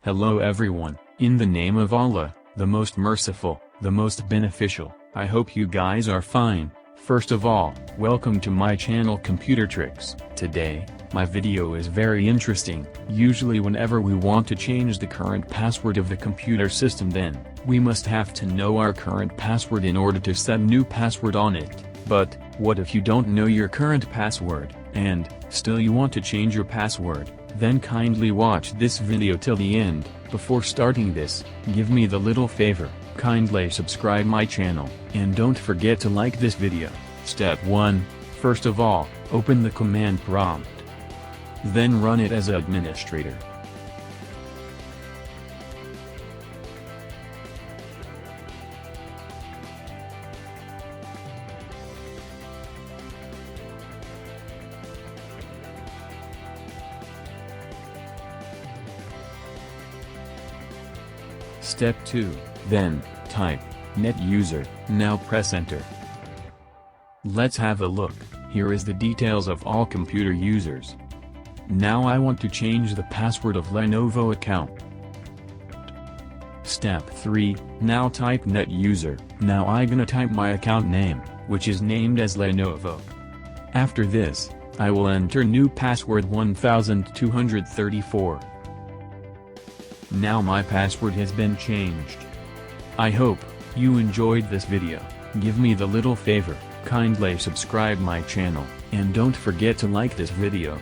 Hello everyone, in the name of Allah, the most merciful, the most beneficial. I hope you guys are fine. First of all, welcome to my channel Computer Tricks. Today, my video is very interesting. Usually whenever we want to change the current password of the computer system, then we must have to know our current password in order to set new password on it. But what if you don't know your current password, and still you want to change your password? Then kindly watch this video till the end. Before starting this, give me the little favor, kindly subscribe my channel, and don't forget to like this video. Step 1. First of all, open the command prompt. Then run it as administrator. Step 2, then, type, net user, now press enter. Let's have a look. Here is the details of all computer users. Now I want to change the password of Lenovo account. Step 3, now type net user. Now I gonna type my account name, which is named as Lenovo. After this, I will enter new password 1234. Now my password has been changed. I hope you enjoyed this video. Give me the little favor, kindly subscribe my channel, and don't forget to like this video.